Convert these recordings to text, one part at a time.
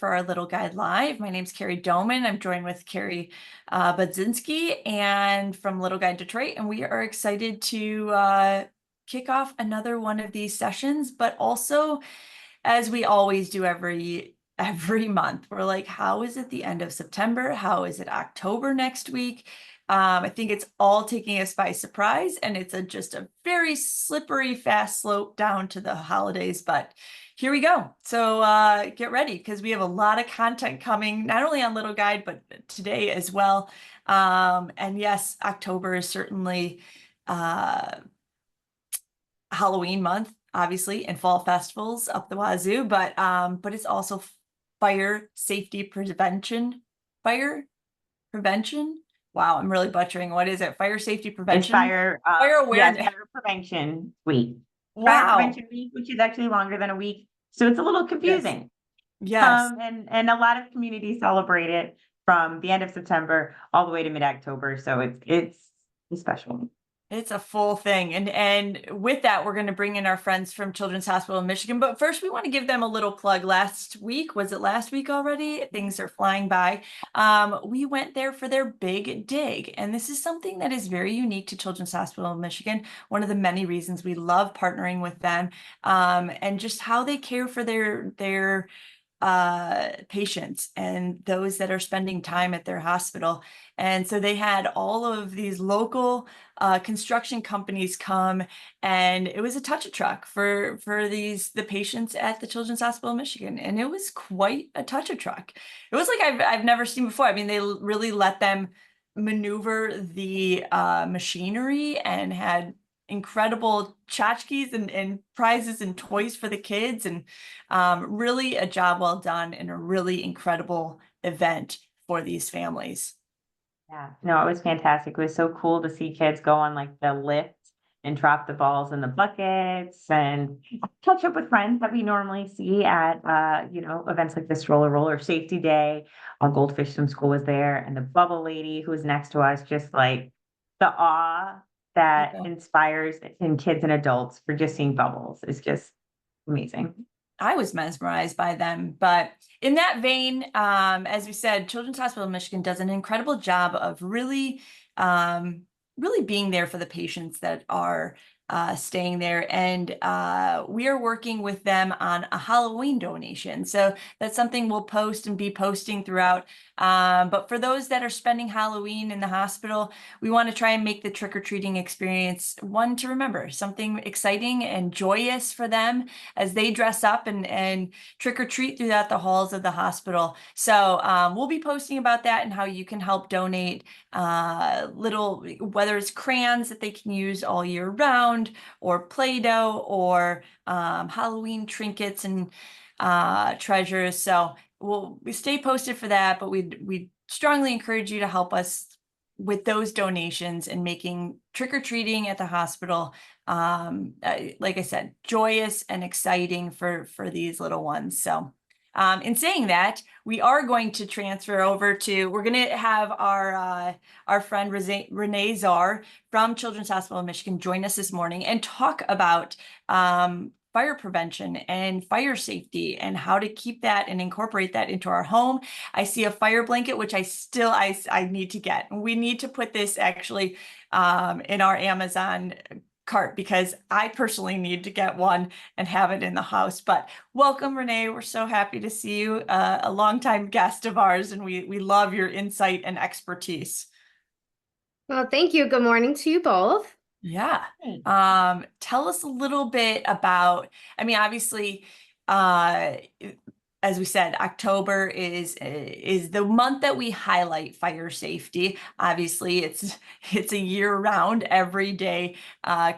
for our Little Guide Live. My name's Carrie Doman. I'm joined with Carrie Budzinski and from Little Guide Detroit, and we are excited to kick off another one of these sessions, but also, as we always do every month, we're like, how is it the end of September? How is it October next week? I think it's all taking us by surprise, and it's just a very slippery, fast slope down to the holidays, but here we go. So get ready, because we have a lot of content coming, not only on Little Guide, but today as well. And yes, October is certainly Halloween month, obviously, and fall festivals up the wazoo, but it's also fire safety prevention. Fire prevention? Wow, I'm really butchering. What is it? Fire safety prevention? It's fire awareness. Fire prevention week. Fire Wow. prevention week, which is actually longer than a week. So it's a little confusing. Yes. And a lot of communities celebrate it from the end of September all the way to mid-October. So it's special. It's a full thing. And with that, we're going to bring in our friends from Children's Hospital in Michigan. But first, we want to give them a little plug. Last week, was it last week already? Things are flying by. We went there for their big dig. And this is something that is very unique to Children's Hospital in Michigan. One of the many reasons we love partnering with them, and just how they care for their patients and those that are spending time at their hospital. And so they had all of these local construction companies come, and it was a touch-a-truck for the patients at the Children's Hospital of Michigan, and it was quite a touch-a-truck. It was like I've never seen before. I mean, they really let them maneuver the machinery and had incredible tchotchkes and prizes and toys for the kids, and really a job well done and a really incredible event for these families. Yeah, no, it was fantastic. It was so cool to see kids go on like the lift and drop the balls in the buckets and catch up with friends that we normally see at events like this roller safety day. Goldfish Swim School was there, and the bubble lady who was next to us, just like the awe that inspires in kids and adults for just seeing bubbles is just amazing. I was mesmerized by them. But in that vein, as we said, Children's Hospital of Michigan does an incredible job of really being there for the patients that are staying there. And we are working with them on a Halloween donation. So that's something we'll post and be posting throughout. But for those that are spending Halloween in the hospital, we want to try and make the trick-or-treating experience one to remember, something exciting and joyous for them as they dress up and trick-or-treat throughout the halls of the hospital. So we'll be posting about that and how you can help donate whether it's crayons that they can use all year round, or Play-Doh, or Halloween trinkets and treasures. So we stay posted for that, but we strongly encourage you to help us with those donations and making trick-or-treating at the hospital, like I said, joyous and exciting for these little ones. So in saying that, we are going to transfer over we're going to have our friend Renee Czar from Children's Hospital of Michigan join us this morning and talk about fire prevention and fire safety and how to keep that and incorporate that into our home. I see a fire blanket, which I need to get. We need to put this actually in our Amazon cart, because I personally need to get one and have it in the house. But welcome, Renee. We're so happy to see you, a longtime guest of ours, and we love your insight and expertise. Well, thank you. Good morning to you both. Yeah. Tell us a little bit about, I mean, obviously, as we said, October is the month that we highlight fire safety. Obviously, it's a year-round, everyday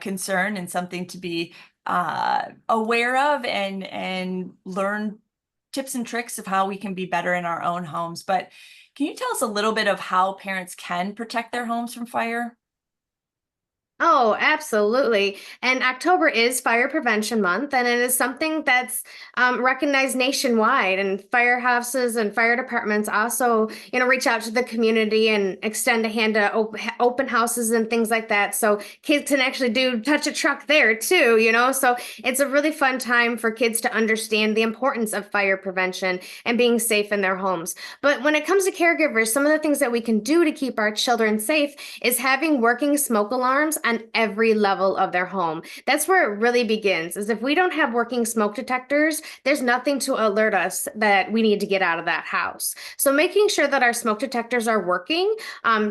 concern, and something to be aware of and learn tips and tricks of how we can be better in our own homes. But can you tell us a little bit of how parents can protect their homes from fire? Oh, absolutely. And October is Fire Prevention Month, and it is something that's recognized nationwide. And firehouses and fire departments also, reach out to the community and extend a hand to open houses and things like that. So kids can actually do touch a truck there too. So it's a really fun time for kids to understand the importance of fire prevention and being safe in their homes. But when it comes to caregivers, some of the things that we can do to keep our children safe is having working smoke alarms on every level of their home. That's where it really begins, is if we don't have working smoke detectors, there's nothing to alert us that we need to get out of that house. So making sure that our smoke detectors are working,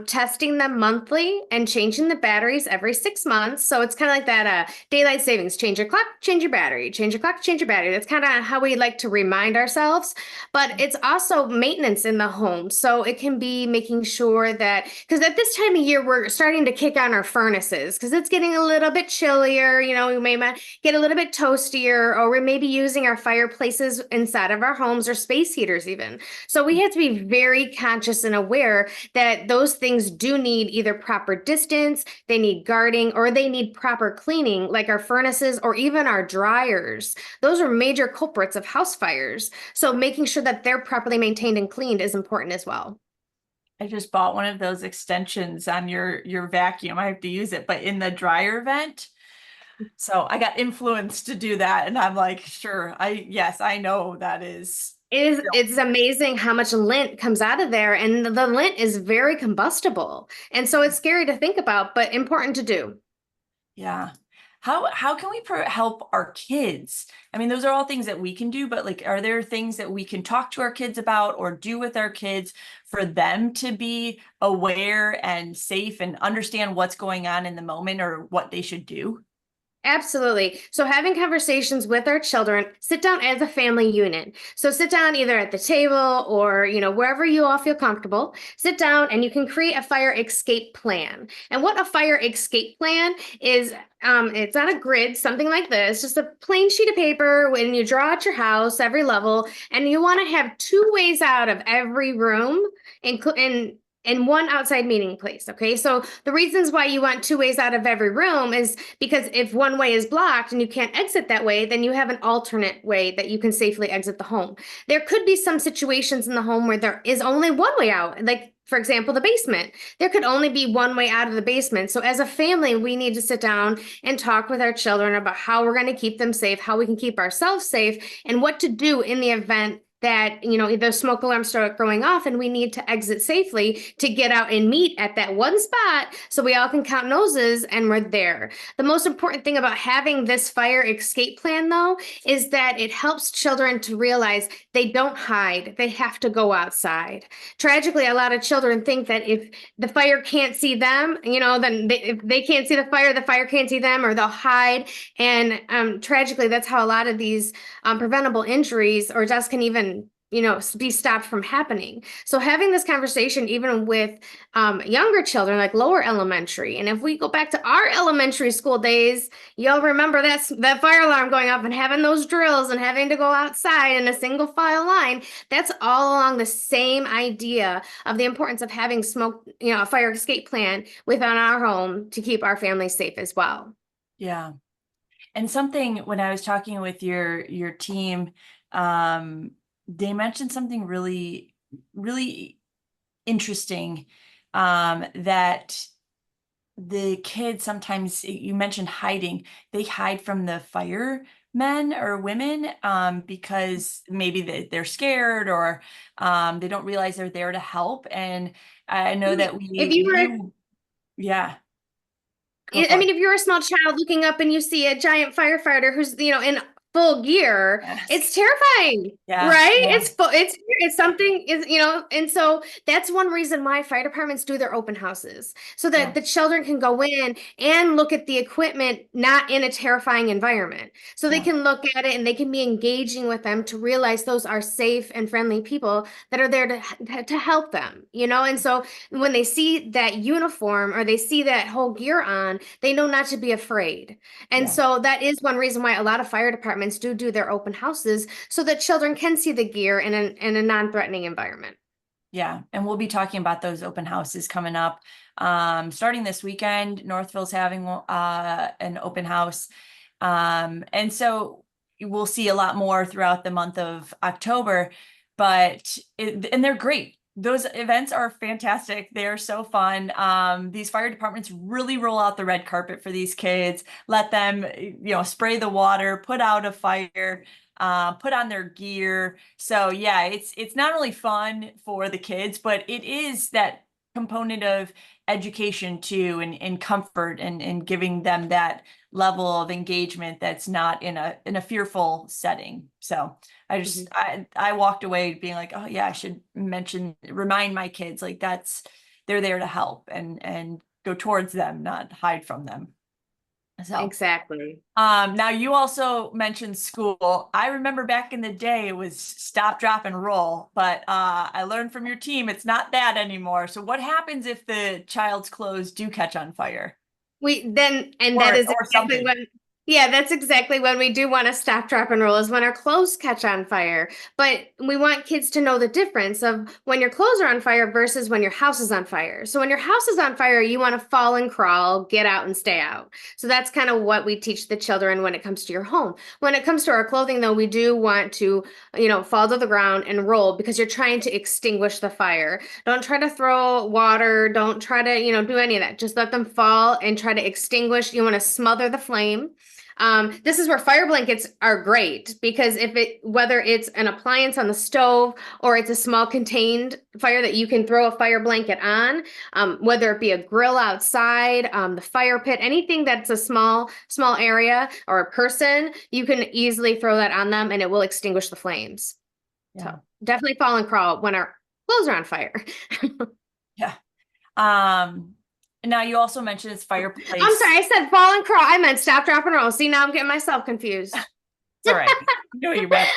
testing them monthly and changing the batteries every 6 months. So it's kind of like that daylight savings, change your clock, change your battery, change your clock, change your battery. That's kind of how we like to remind ourselves. But it's also maintenance in the home. So it can be making sure that, because at this time of year, we're starting to kick on our furnaces because it's getting a little bit chillier. We may get a little bit toastier, or we may be using our fireplaces inside of our homes or space heaters even. So we have to be very conscious and aware that those things do need either proper distance, they need guarding, or they need proper cleaning, like our furnaces or even our dryers. Those are major culprits of house fires. So making sure that they're properly maintained and cleaned is important as well. I just bought one of those extensions on your vacuum. I have to use it, but in the dryer vent. So I got influenced to do that, and I'm like, sure, yes, I know that is. It's amazing how much lint comes out of there, and the lint is very combustible. And so it's scary to think about, but important to do. Yeah. How can we help our kids? I mean, those are all things that we can do, but like, are there things that we can talk to our kids about or do with our kids for them to be aware and safe and understand what's going on in the moment or what they should do? Absolutely. So having conversations with our children, sit down as a family unit. So sit down either at the table or, wherever you all feel comfortable. Sit down and you can create a fire escape plan. And what a fire escape plan is, it's on a grid, something like this, just a plain sheet of paper when you draw out your house, every level, and you want to have two ways out of every room, and one outside meeting place. Okay. So the reasons why you want two ways out of every room is because if one way is blocked and you can't exit that way, then you have an alternate way that you can safely exit the home. There could be some situations in the home where there is only one way out, like for example, the basement. There could only be one way out of the basement. So as a family, we need to sit down and talk with our children about how we're going to keep them safe, how we can keep ourselves safe, and what to do in the event that, the smoke alarms start going off and we need to exit safely to get out and meet at that one spot so we all can count noses and we're there. The most important thing about having this fire escape plan, though, is that it helps children to realize they don't hide. They have to go outside. Tragically, a lot of children think that if the fire can't see them, then if they can't see the fire can't see them, or they'll hide. And tragically, that's how a lot of these preventable injuries or deaths can even be stopped from happening. So having this conversation even with younger children, like lower elementary, and if we go back to our elementary school days, you'll remember that fire alarm going off and having those drills and having to go outside in a single file line. That's all along the same idea of the importance of having a fire escape plan within our home to keep our families safe as well. Yeah. And something when I was talking with your team, they mentioned something really, really interesting, that the kids sometimes, you mentioned hiding, they hide from the firemen or women, because maybe they're scared or they don't realize they're there to help. And I know that If you were yeah, go for I mean, it. if you're a small child looking up and you see a giant firefighter who's, in full gear, Yes. it's terrifying, Yeah. right? Yeah. It's something is, and so that's one reason why fire departments do their open houses so that Yeah. the children can go in and look at the equipment not in a terrifying environment. So they Yeah. can look at it and they can be engaging with them to realize those are safe and friendly people that are there to help them, And so when they see that uniform or they see that whole gear on, they know not to be afraid. And Yeah. so that is one reason why a lot of fire departments do their open houses so that children can see the gear in a non-threatening environment. Yeah, and we'll be talking about those open houses coming up. Starting this weekend, Northville's having an open house. And so we'll see a lot more throughout the month of October, and they're great. Those events are fantastic. They are so fun. These fire departments really roll out the red carpet for these kids, let them, spray the water, put out a fire, put on their gear. So yeah, it's not only fun for the kids, but it is that component of education too, and comfort, and giving them that level of engagement that's not in a fearful setting. So I walked away being like, oh yeah, I should remind my kids, like, they're there to help and go towards them, not hide from them. So Exactly. now you also mentioned school. I remember back in the day it was stop, drop, and roll, but I learned from your team it's not that anymore. So what happens if the child's clothes do catch on fire? That is Or exactly something. when, yeah, that's exactly when we do want to stop, drop, and roll, is when our clothes catch on fire. But we want kids to know the difference of when your clothes are on fire versus when your house is on fire. So when your house is on fire, you want to fall and crawl, get out and stay out. So that's kind of what we teach the children when it comes to your home. When it comes to our clothing, though, we do want to, fall to the ground and roll, because you're trying to extinguish the fire. Don't try to throw water. Don't try to, do any of that. Just let them fall and try to extinguish. You want to smother the flame. This is where fire blankets are great, because whether it's an appliance on the stove or it's a small contained fire that you can throw a fire blanket on, whether it be a grill outside, the fire pit, anything that's a small area or a person, you can easily throw that on them and it will extinguish the flames. Yeah. So definitely fall and crawl when our clothes are on fire. Yeah. Now you also mentioned it's fireplace. I'm sorry, I said fall and crawl. I meant stop, drop, and roll. See, now I'm getting myself confused. It's all right. No, you bet.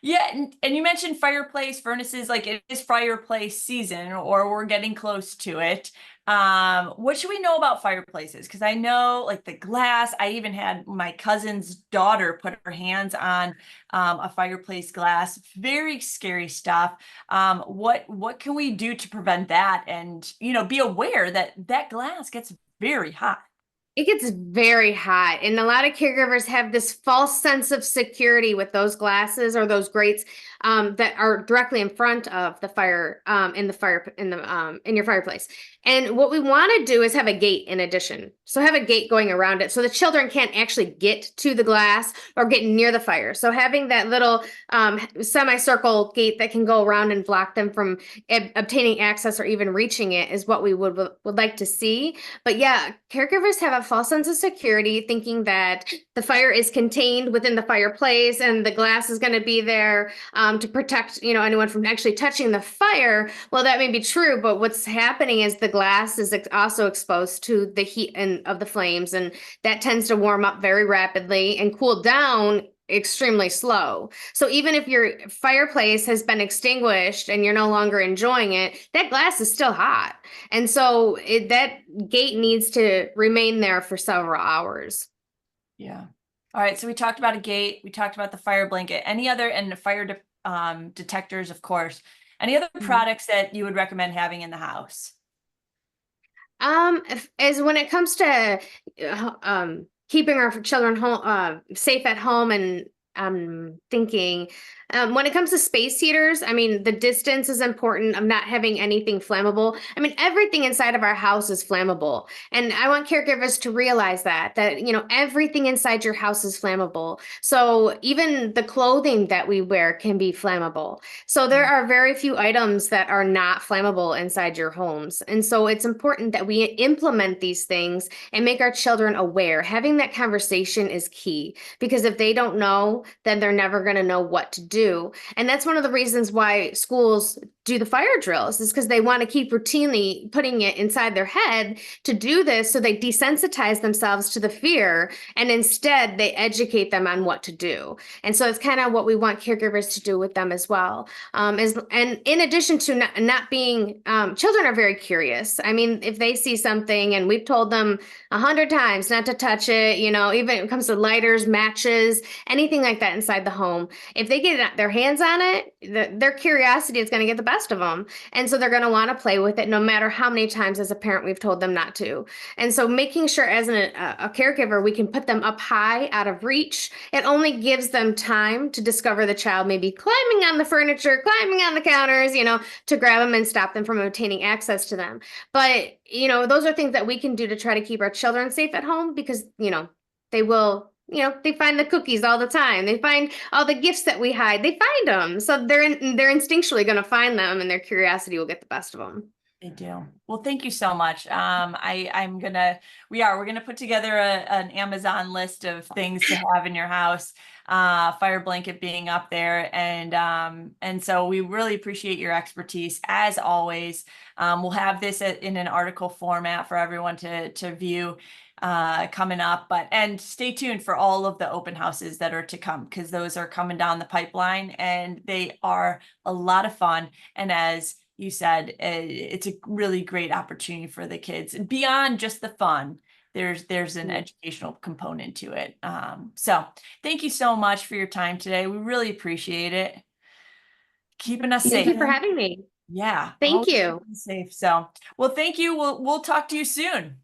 Yeah, and you mentioned fireplace furnaces, like it is fireplace season, or we're getting close to it. What should we know about fireplaces? Because I know, like, the glass, I even had my cousin's daughter put her hands on a fireplace glass. Very scary stuff. What can we do to prevent that, and be aware that that glass gets very hot? It gets very hot, and a lot of caregivers have this false sense of security with those glasses or those grates that are directly in front of the fire, in your fireplace. And what we want to do is have a gate in addition. So have a gate going around it, so the children can't actually get to the glass or get near the fire. So having that little semicircle gate that can go around and block them from obtaining access or even reaching it is what we would like to see. But yeah, caregivers have a false sense of security, thinking that the fire is contained within the fireplace and the glass is going to be there to protect, anyone from actually touching the fire. Well, that may be true, but what's happening is the glass is also exposed to the heat of the flames, and that tends to warm up very rapidly and cool down extremely slow. So even if your fireplace has been extinguished and you're no longer enjoying it, that glass is still hot. And so that gate needs to remain there for several hours. Yeah. All right. So we talked about a gate. We talked about the fire blanket. Any other, and the fire detectors, of course. Any other products that you would recommend having in the house? As when it comes to keeping our children home, safe at home, and thinking when it comes to space heaters, I mean, the distance is important of not having anything flammable. I mean, everything inside of our house is flammable. And I want caregivers to realize that, everything inside your house is flammable. So even the clothing that we wear can be flammable. So there are very few items that are not flammable inside your homes. And so it's important that we implement these things and make our children aware. Having that conversation is key, because if they don't know, then they're never going to know what to do. And that's one of the reasons why schools do the fire drills, is because they want to keep routinely putting it inside their head to do this, so they desensitize themselves to the fear, and instead they educate them on what to do. And so it's kind of what we want caregivers to do with them as well. And in addition to not being, children are very curious. I mean, if they see something and we've told them 100 times not to touch it, even when it comes to lighters, matches, anything like that inside the home, if they get their hands on it, their curiosity is going to get the best of them. And so they're going to want to play with it no matter how many times as a parent we've told them not to. And so making sure as a caregiver, we can put them up high out of reach. It only gives them time to discover the child maybe climbing on the furniture, climbing on the counters, to grab them and stop them from obtaining access to them. But, those are things that we can do to try to keep our children safe at home because, they will, they find the cookies all the time. They find all the gifts that we hide. They find them. So they're instinctually going to find them, and their curiosity will get the best of them. They do. Well, thank you so much. We're gonna put together an Amazon list of things to have in your house, fire blanket being up there. And so we really appreciate your expertise as always. We'll have this in an article format for everyone to view coming up, and stay tuned for all of the open houses that are to come, because those are coming down the pipeline and they are a lot of fun. And as you said, it's a really great opportunity for the kids. And beyond just the fun, there's an educational component to it. So thank you so much for your time today. We really appreciate it. Keeping us safe. Thank you for having me. Yeah. Thank you. Safe. So, well, thank you. We'll talk to you soon.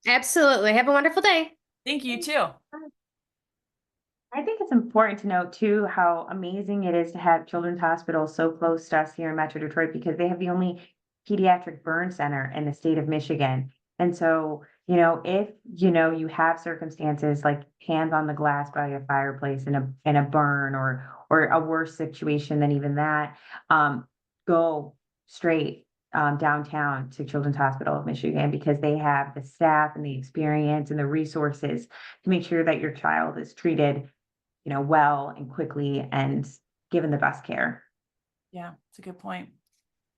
Absolutely. Have a wonderful day. Thank you too. I think it's important to note too how amazing it is to have Children's Hospital so close to us here in Metro Detroit, because they have the only pediatric burn center in the state of Michigan. And so, if you have circumstances like hands on the glass by a fireplace in a burn or a worse situation than even that, go straight downtown to Children's Hospital of Michigan, because they have the staff and the experience and the resources to make sure that your child is treated well and quickly and given the best care. Yeah, it's a good point.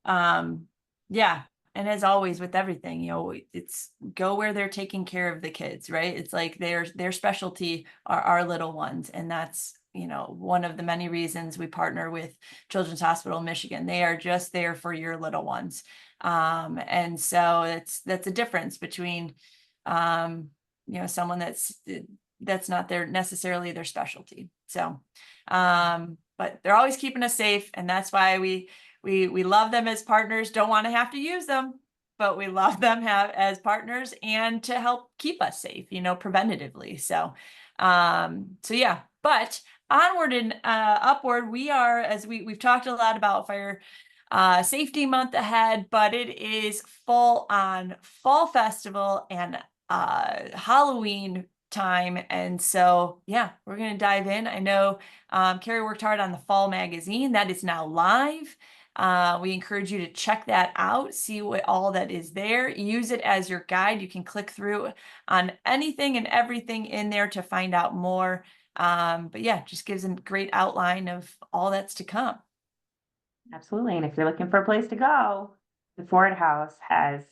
Yeah. And as always with everything, it's go where they're taking care of the kids, right? It's like their specialty are our little ones. And that's, one of the many reasons we partner with Children's Hospital of Michigan. They are just there for your little ones. And so that's a difference between, someone that's not necessarily their specialty. So, but they're always keeping us safe. And that's why we love them as partners, don't want to have to use them, but we love them as partners and to help keep us safe, preventatively. So, yeah, but onward and upward, we are, as we've talked a lot about fire safety month ahead, but it is full on fall festival and Halloween time. And so, yeah, we're going to dive in. I know Kerry worked hard on the fall magazine that is now live. We encourage you to check that out, see what all that is there, use it as your guide. You can click through on anything and everything in there to find out more. But yeah, just gives a great outline of all that's to come. Absolutely. And if you're looking for a place to go, the Ford House has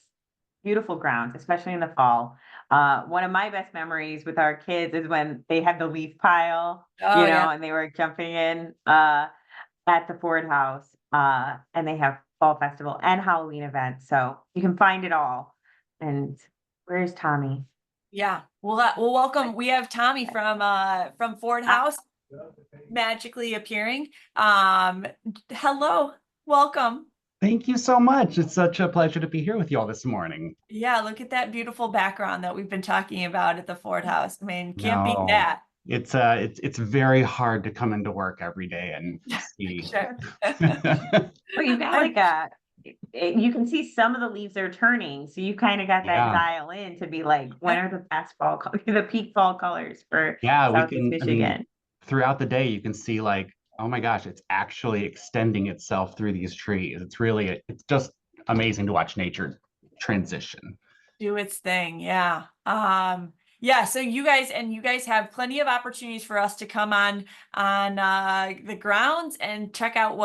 beautiful grounds, especially in the fall. One of my best memories with our kids is when they had the leaf pile, Yeah. and they were jumping in at the Ford House. And they have fall festival and Halloween events. So you can find it all. And where's Tommy? Yeah, we'll welcome. We have Tommy from Ford House magically appearing. Hello, welcome. Thank you so much. It's such a pleasure to be here with you all this morning. Yeah, look at that beautiful background that we've been talking about at the Ford House. I mean, can't beat No, that. it's very hard to come into work every day and see. Sure. Well, you've got like you can see some of the leaves are turning, so you kind of got that Yeah. dial in to be like, when are the best the peak fall colors for Yeah, Southeast Michigan? Throughout the day, you can see like, oh my gosh, it's actually extending itself through these trees. It's just amazing to watch nature transition. Do its thing. Yeah. Yeah, so you guys have plenty of opportunities for us to come on the grounds and check out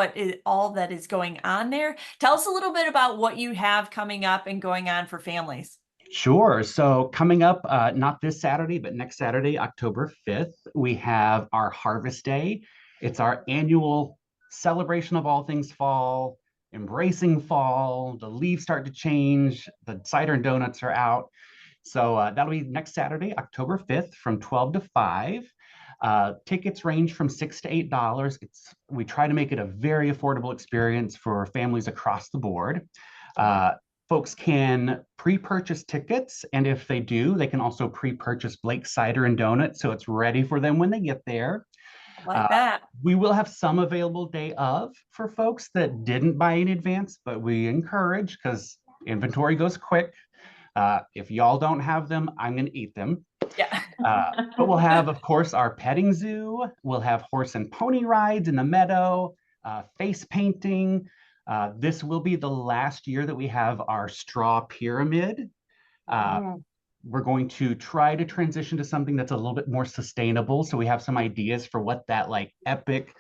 all that is going on there. Tell us a little bit about what you have coming up and going on for families. Sure. So coming up, not this Saturday, but next Saturday, October 5th, we have our Harvest Day. It's our annual celebration of all things fall, embracing fall. The leaves start to change. The cider and donuts are out. So that'll be next Saturday, October 5th from 12 to 5. Tickets range from $6 to $8. We try to make it a very affordable experience for families across the board. Folks can pre-purchase tickets, and if they do, they can also pre-purchase Blake cider and donuts, so it's ready for them when they get there. Like that. We will have some available day of for folks that didn't buy in advance, but we encourage, because inventory goes quick. If y'all don't have them, I'm going to eat them. Yeah. But we'll have, of course, our petting zoo. We'll have horse and pony rides in the meadow, face painting. This will be the last year that we have our straw pyramid. We're going to try to transition to something that's a little bit more sustainable. So we have some ideas for what that like epic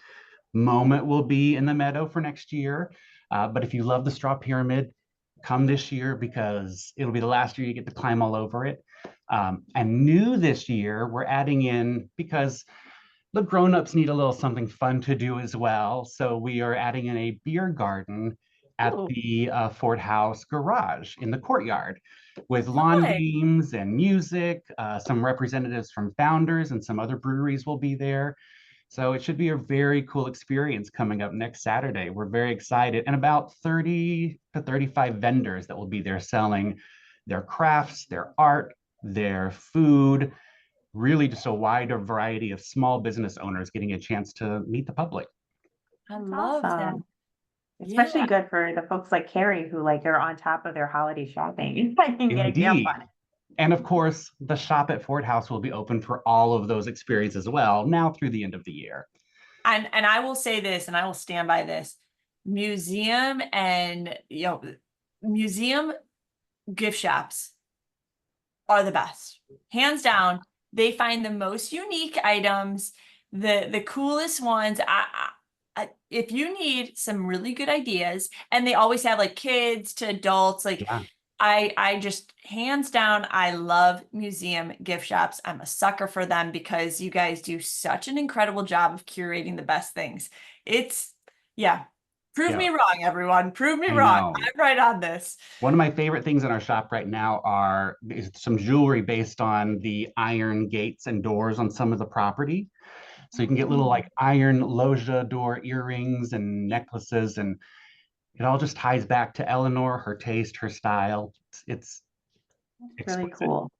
moment will be in the meadow for next year. But if you love the straw pyramid, come this year, because it'll be the last year you get to climb all over it. And new this year, we're adding in, because the grown-ups need a little something fun to do as well. So we are adding in a beer garden at the Ford House garage in the courtyard, with lawn Nice. games and music. Some representatives from Founders and some other breweries will be there. So it should be a very cool experience coming up next Saturday. We're very excited. And about 30 to 35 vendors that will be there selling their crafts, their art, their food, really just a wider variety of small business owners getting a chance to meet the public. I That's love that. awesome. Especially Yeah. good for the folks like Carrie who like are on top of their holiday shopping. I can get a jump Indeed. on it. And of course, the shop at Ford House will be open for all of those experiences as well, now through the end of the year. And I will say this, and I will stand by this. Museum and museum gift shops are the best. Hands down. They find the most unique items, the coolest ones. If you need some really good ideas, and they always have like kids to adults, like Yeah. I just hands down, I love museum gift shops. I'm a sucker for them because you guys do such an incredible job of curating the best things. Prove me wrong, everyone. Prove me I wrong. know. I'm right on this. One of my favorite things in our shop right now is some jewelry based on the iron gates and doors on some of the property. So you can get little like iron loggia door earrings and necklaces, and it all just ties back to Eleanor, her taste, her style. It's Really exquisite. cool.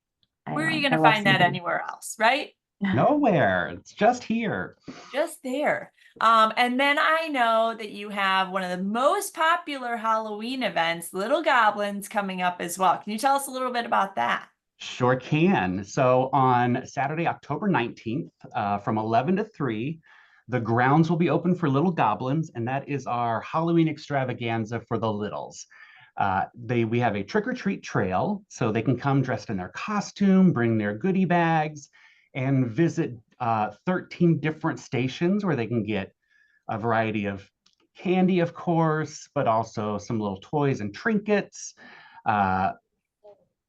Where are you I going to love find that seeing- anywhere else, right? Nowhere. It's just here. Just there. And then I know that you have one of the most popular Halloween events, Little Goblins, coming up as well. Can you tell us a little bit about that? Sure can. So on Saturday, October 19th, from 11 to 3, the grounds will be open for Little Goblins, and that is our Halloween extravaganza for the littles. We have a trick-or-treat trail, so they can come dressed in their costume, bring their goodie bags, and visit 13 different stations where they can get a variety of candy, of course, but also some little toys and trinkets.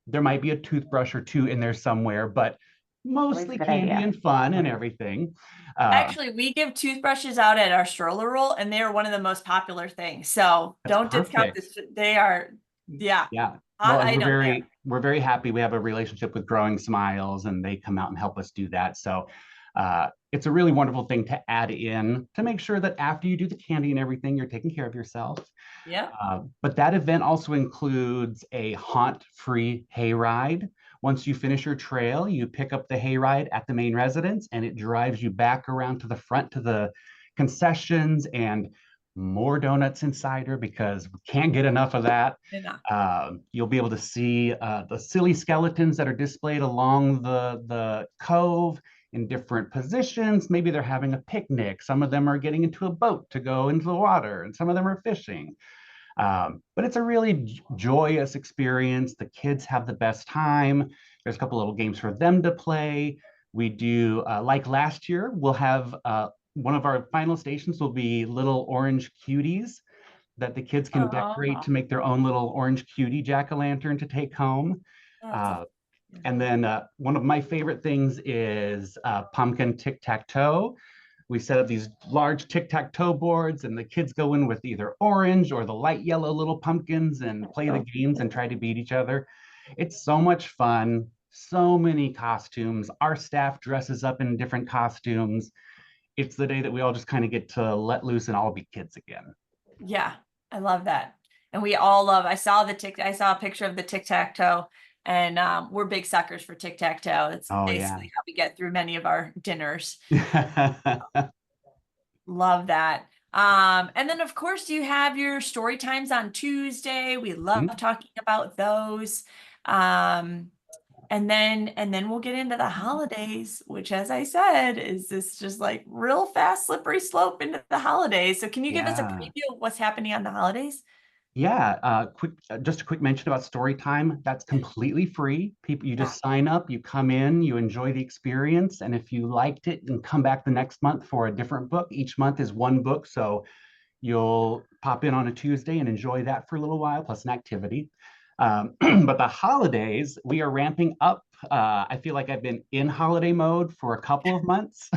There might be a toothbrush or two in there somewhere, but mostly a good candy idea. and fun and everything. Actually, we give toothbrushes out at our stroller roll, and they are one of the most popular things. So That's don't discount perfect. this. They are, Yeah. hot Well, and item there. we're very happy. We have a relationship with Growing Smiles, and they come out and help us do that. So it's a really wonderful thing to add in to make sure that after you do the candy and everything, you're taking care of yourself. Yeah. But that event also includes a haunt-free hayride. Once you finish your trail, you pick up the hayride at the main residence, and it drives you back around to the front to the concessions and more donuts and cider, because we can't get enough of that. You'll be able to see the silly skeletons that are displayed along the cove in different positions. Maybe they're having a picnic. Some of them are getting into a boat to go into the water, and some of them are fishing. But it's a really joyous experience. The kids have the best time. There's a couple little games for them to play. We do, like last year, we'll have one of our final stations will be little orange cuties that the kids can decorate to make their own little orange cutie jack-o'-lantern to take home. And then one of my favorite things is pumpkin tic-tac-toe. We set up these large tic-tac-toe boards, and the kids go in with either orange or the light yellow little pumpkins and play the games and try to beat each other. It's so much fun, So many costumes. Our staff dresses up in different costumes. It's the day that we all just kind of get to let loose and all be kids again. Yeah, I love that. And we all love, I saw a picture of the tic-tac-toe, and we're big suckers for tic-tac-toe. It's Oh, yeah. basically how we get through many of our dinners. Love that. And then of course you have your story times on Tuesday. We love Mhm. talking about those. Um, and then we'll get into the holidays, which, as I said, is this just like real fast, slippery slope into the holidays. So can you give us a Yeah. preview of what's happening on the holidays? Yeah, just a quick mention about story time. That's completely free. People, you Yeah. just sign up, you come in, you enjoy the experience, and if you liked it, you can come back the next month for a different book. Each month is one book, so you'll pop in on a Tuesday and enjoy that for a little while, plus an activity. But the holidays, we are ramping up. I feel like I've been in holiday mode for a couple of months,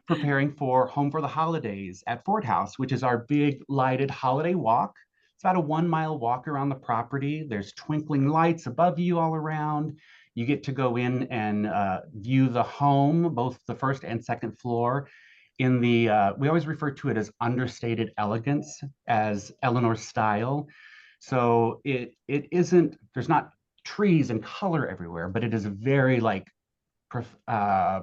preparing for Home for the Holidays at Ford House, which is our big lighted holiday walk. It's about a 1 mile walk around the property. There's twinkling lights above you all around. You get to go in and view the home, both the first and second floor. In the we always refer to it as understated elegance, as Eleanor's style. So it isn't, there's not trees and color everywhere, but it is very like uh,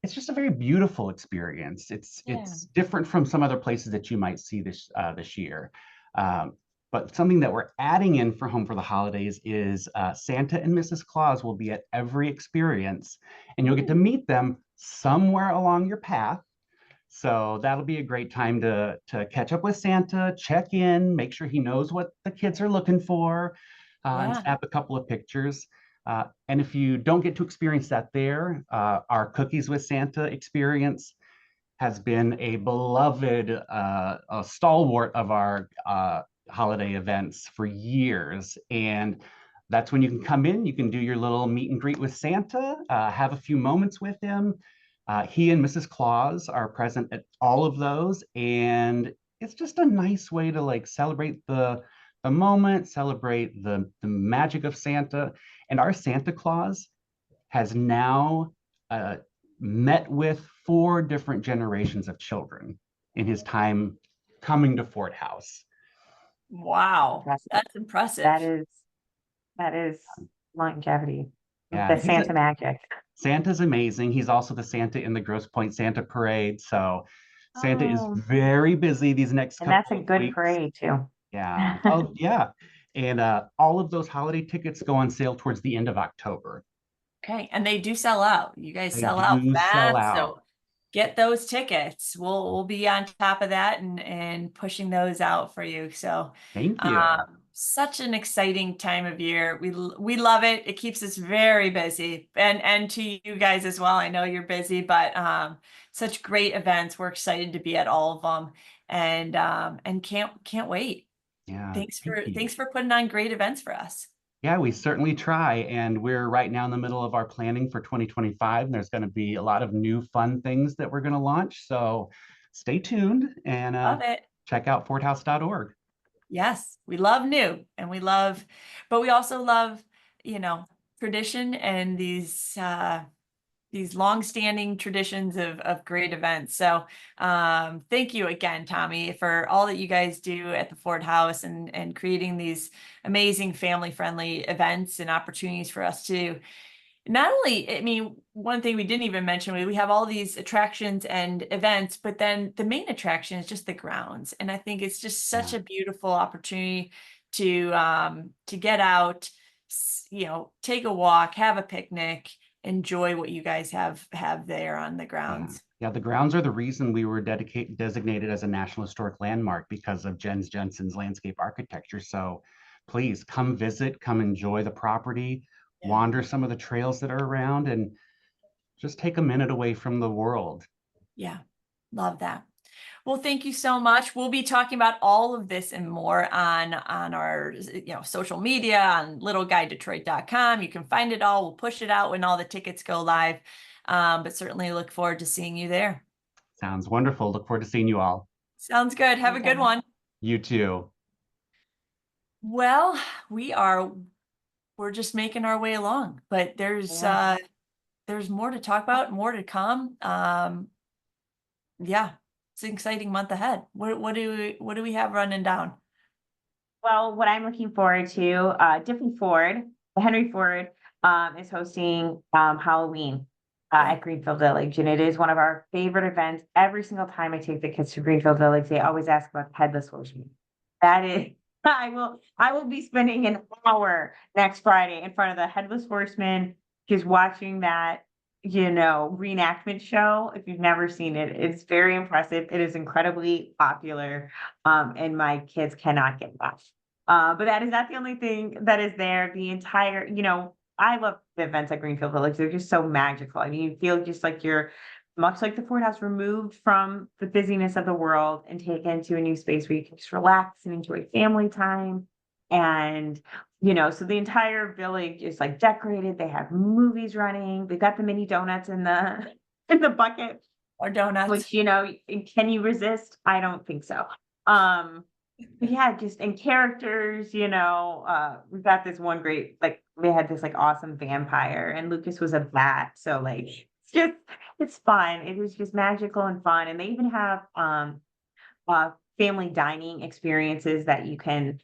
it's just a very beautiful experience. Yeah. It's different from some other places that you might see this year. Um, but something that we're adding in for Home for the Holidays is Santa and Mrs. Claus will be at every experience, and you'll get to meet them somewhere along your path. So that'll be a great time to catch up with Santa, check in, make sure he knows what the kids are looking for, and Yeah. snap a couple of pictures. And if you don't get to experience that there, our Cookies with Santa experience has been a beloved a stalwart of our holiday events for years. And that's when you can come in, you can do your little meet and greet with Santa, have a few moments with him. He and Mrs. Claus are present at all of those. And it's just a nice way to like celebrate the moment, celebrate the magic of Santa. And our Santa Claus has now uh, met with 4 different generations of children in his time coming to Fort House. Wow. Impressive. That's impressive. That is longevity. Yeah, The Santa magic. Santa's amazing. He's also the Santa in the Grosse Pointe Santa Parade. So Santa is Oh, very busy these next And that's a couple of good weeks. parade too. Yeah. Oh, yeah. And all of those holiday tickets go on sale towards the end of October. okay. And they do sell out. You guys They sell out do sell fast. out. So get those tickets. We'll be on top of that and pushing those out for you. So Thank you. such an exciting time of year. We love it. It keeps us very busy, and to you guys as well. I know you're busy, but such great events. We're excited to be at all of them, and can't wait. Yeah, thank you. Thanks for putting on great events for us. Yeah, we certainly try. And we're right now in the middle of our planning for 2025. And there's going to be a lot of new fun things that we're going to launch. So stay tuned and Love it. check out forthouse.org. Yes, we love new, and but we also love, you know, tradition and these long-standing traditions of great events. So thank you again, Tommy, for all that you guys do at the Ford House and creating these amazing family-friendly events and opportunities for us to not only, I mean, one thing we didn't even mention, we have all these attractions and events, but then the main attraction is just the grounds. And I think it's just such Yeah. a beautiful opportunity to get out, take a walk, have a picnic, enjoy what you guys have there on the Yeah. grounds. Yeah, the grounds are the reason we were designated as a National Historic Landmark because of Jens Jensen's landscape architecture. So please come visit, come enjoy the property, Yeah. wander some of the trails that are around, and just take a minute away from the world. Yeah, love that. Well, thank you so much. We'll be talking about all of this and more on our social media on littleguidedetroit.com. You can find it all. We'll push it out when all the tickets go live. But certainly look forward to seeing you there. Sounds wonderful. Look forward to seeing you all. Sounds good. Have a good one. You too. Well, we are we're just making our way along, but there's Yeah. there's more to talk about, more to come. Yeah, it's an exciting month ahead. What do we have running down? Well, what I'm looking forward to, Diffie Ford, Henry Ford, is hosting Halloween Yeah. at Greenfield Village, and it is one of our favorite events. Every single time I take the kids to Greenfield Village, they always ask about the Headless Horseman. That is, I will be spending an hour next Friday in front of the Headless Horseman, just watching that, reenactment show. If you've never seen it, it's very impressive. It is incredibly popular, and my kids cannot get enough. But that is not the only thing that is there. The entire, I love the events at Greenfield Village. They're just so magical. I mean, you feel just like you're much like the Ford House, removed from the busyness of the world and taken to a new space where you can just relax and enjoy family time. And, so the entire village is like decorated. They have movies running. They've got the mini donuts in the in the bucket, Or donuts? which, can you resist? I don't think so. But yeah, just in characters, we've got this one great, like we had this like awesome vampire and Lucas was a bat. So like it's fun. It is just magical and fun. And they even have family dining experiences that you can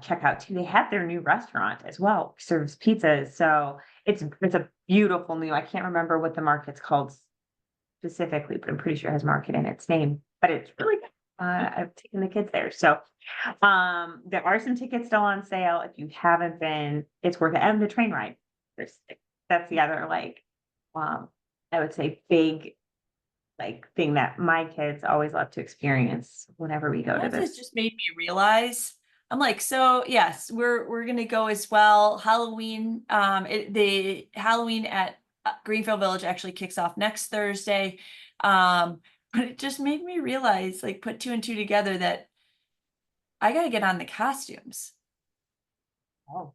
check out too. They have their new restaurant as well, serves pizzas. So it's a beautiful new, I can't remember what the market's called specifically, but I'm pretty sure it has market in its name. But it's really good. I've taken the kids there. So there are some tickets still on sale. If you haven't been, it's worth it. And the train ride. That's the other I would say big thing that my kids always love to experience whenever we go to That has this. just made me realize. I'm like, so yes, we're gonna go as well. Halloween, the Halloween at Greenfield Village actually kicks off next Thursday. But it just made me realize, like, put two and two together that I gotta get on the costumes. Oh.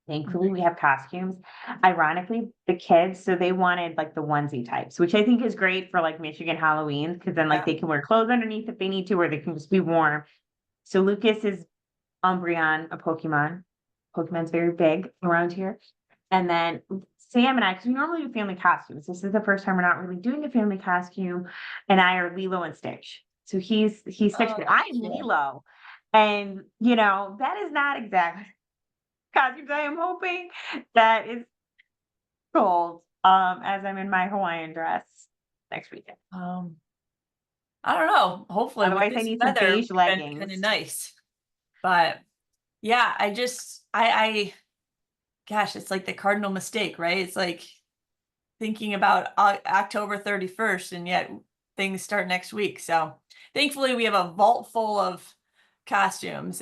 Thankfully, we have costumes. Ironically, the kids, so they wanted like the onesie types, which I think is great for like Michigan Halloween, because then like Yeah. they can wear clothes underneath if they need to, or they can just be warm. So Lucas is Umbreon, a Pokemon. Pokemon's very big around here. And then Sam and I, because we normally do family costumes. This is the first time we're not really doing a family costume. And I are Lilo and Stitch. So he's Stitch, Oh, but I'm cute. Lilo. And that is not exactly costumes. I am hoping that is cold. As I'm in my Hawaiian dress next weekend. I don't know. Hopefully with Otherwise, I this need some weather, beige it's been kind of leggings. nice. But yeah, I gosh, it's like the cardinal mistake, right? It's like thinking about October 31st, and yet things start next week. So thankfully we have a vault full of costumes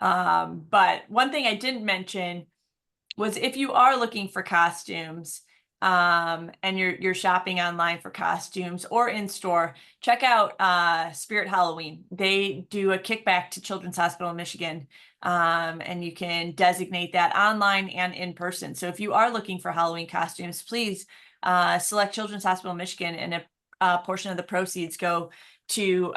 but one thing I didn't mention was, if you are looking for costumes, and you're shopping online for costumes or in store, check out Spirit Halloween. They do a kickback to Children's Hospital of Michigan, and you can designate that online and in person. So if you are looking for Halloween costumes, please select Children's Hospital of Michigan, and a portion of the proceeds go to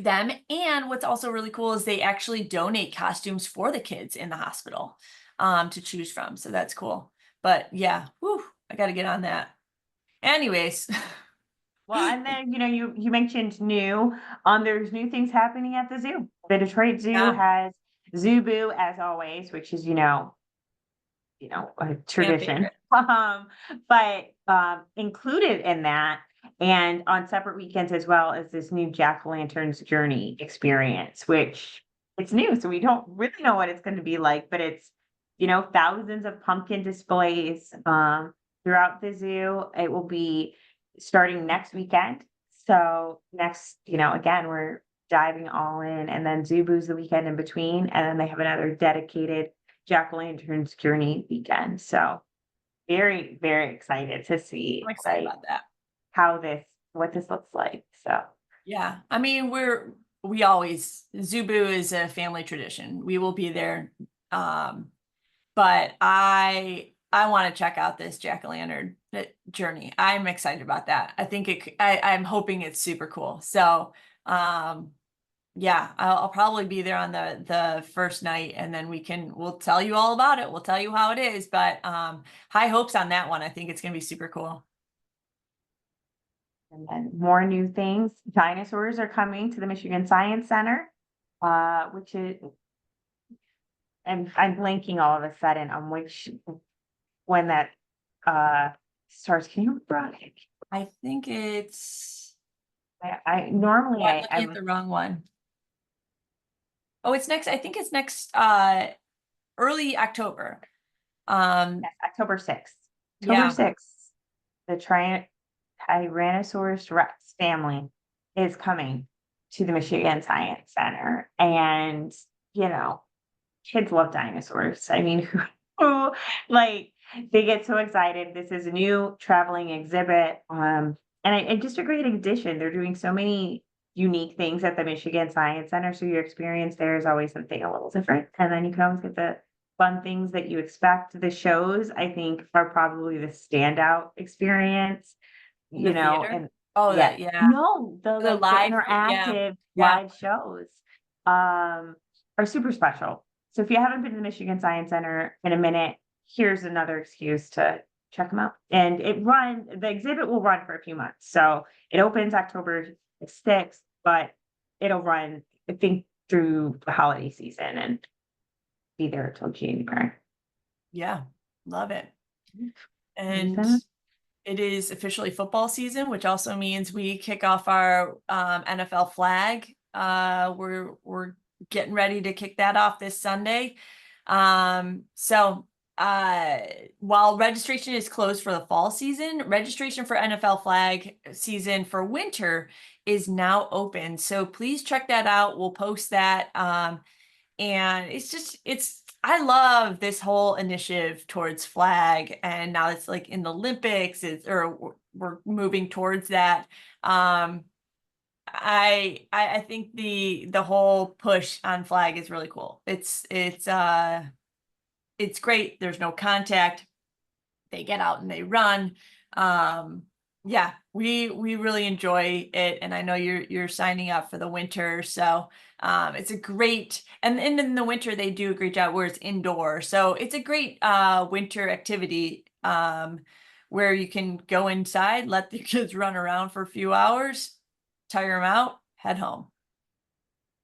them. And what's also really cool is they actually donate costumes for the kids in the hospital to choose from. So that's cool. But yeah, whew, I got to get on that. Anyways, Well, and then you mentioned new. There's new things happening at the zoo. The Detroit Zoo yeah, has Zubu as always, which is a fan tradition. favorite. But included in that, and on separate weekends as well, is this new Jack-o'-lanterns journey experience, which it's new, so we don't really know what it's going to be like, but it's thousands of pumpkin displays throughout the zoo. It will be starting next weekend. So next, again, we're diving all in, and then Zubu's the weekend in between, and then they have another dedicated Jack-o'-lanterns journey weekend. So very, very excited to see I'm excited like about that. what this looks like. So Yeah, I mean, we always, Zubu is a family tradition. We will be there. But I want to check out this jack-o'-lantern journey. I'm excited about that. I think I'm hoping it's super cool. So yeah, I'll probably be there on the first night, and then we'll tell you all about it. We'll tell you how it is, but high hopes on that one. I think it's gonna be super cool. And then more new things. Dinosaurs are coming to the Michigan Science Center, which is, I'm blanking all of a sudden on when that starts. Can you remember? I think it's I normally I'm looking I at the wrong one. Oh, it's next. I think it's next early October. October 6th. Yeah. October 6th, the Tyrannosaurus Rex family is coming to the Michigan Science Center. And, you know, kids love dinosaurs. I mean, who like they get so excited. This is a new traveling exhibit. And just a great addition. They're doing so many unique things at the Michigan Science Center. So your experience there is always something a little different. And then you can always get the fun things that you expect. The shows, I think, are probably the standout experience, The theater? and Oh, yeah, yeah. no, the The like the live, interactive yeah. live shows are super special. So if you haven't been to the Michigan Science Center in a minute, here's another excuse to check them out. And the exhibit will run for a few months. So it opens October 6th, but it'll run, I think, through the holiday season and be there till January. Yeah, love it. Anything? And it is officially football season, which also means we kick off our NFL flag. We're getting ready to kick that off this Sunday. So while registration is closed for the fall season, registration for NFL flag season for winter is now open. So please check that out. We'll post that. And I love this whole initiative towards flag, and now it's like in the Olympics, we're moving towards that. I think the whole push on flag is really cool. It's great. There's no contact. They get out and they run. Yeah, we really enjoy it, and I know you're signing up for the winter, so it's a great, and in the winter they do a great job where it's indoor, so it's a great winter activity where you can go inside, let the kids run around for a few hours, tire them out, head home.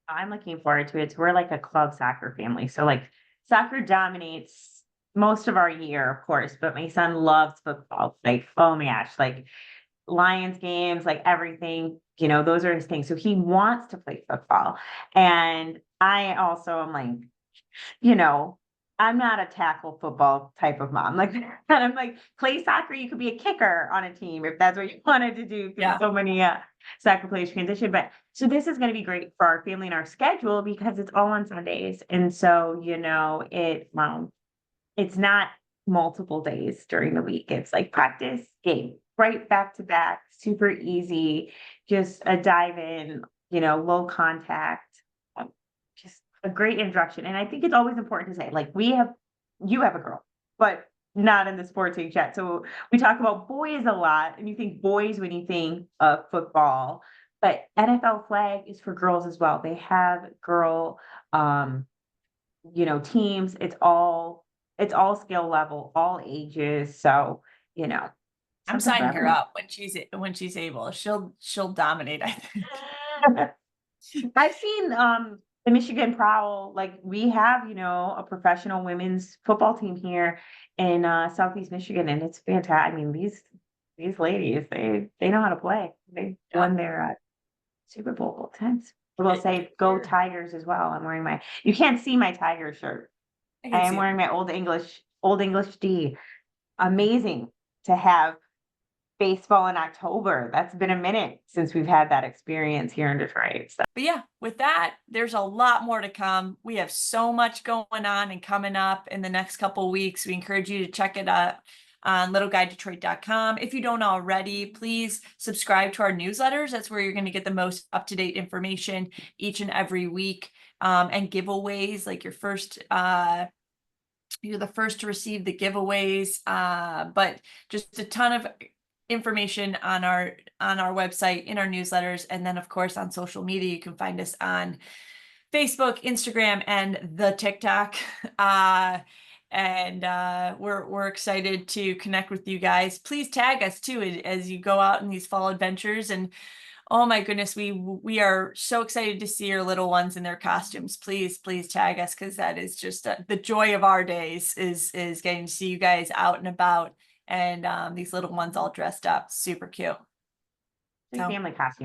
I'm looking forward to it. So we're like a club soccer family. So like soccer dominates most of our year, of course, but my son loves football. Like, oh my gosh, like Lions games, like everything, those are his things. So he wants to play football. And I also am like, you know, I'm not a tackle football type of mom. Like, and I'm like, play soccer. You could be a kicker on a team if that's what you wanted to do. Because Yeah. so many soccer players transition. But so this is going to be great for our family and our schedule because it's all on Sundays, and so it's not multiple days during the week. It's like practice, game, right back to back, super easy, just a dive in, low contact, just a great introduction. And I think it's always important to say, like, you have a girl, but not in the sports age yet. So we talk about boys a lot, and you think boys when you think of football, but NFL flag is for girls as well. They have girl, teams. It's all skill level, all ages. So, I'm something for signing her everyone. up when she's able. She'll dominate, I think. I've seen the Michigan Prowl, like we have, a professional women's football team here in Southeast Michigan, and it's fantastic. I mean, these ladies, they know how to play. They won their Super Bowl times. I will say, go Tigers as well. You can't see my Tiger shirt. I am wearing my Old English D. Amazing to have baseball in October. That's been a minute since we've had that experience here in Detroit. So. But yeah, with that, there's a lot more to come. We have so much going on and coming up in the next couple of weeks. We encourage you to check it out on littleguidedetroit.com. If you don't already, please subscribe to our newsletters. That's where you're going to get the most up-to-date information each and every week, and giveaways, like you're the first to receive the giveaways, but just a ton of information on our website, in our newsletters, and then of course on social media. You can find us on Facebook, Instagram, and the TikTok. We're excited to connect with you guys. Please tag us too as you go out in these fall adventures. And oh my goodness, we are so excited to see your little ones in their costumes. Please tag us, because that is just the joy of our days is getting to see you guys out and about, and these little ones all dressed up. Super cute. So- Family costume.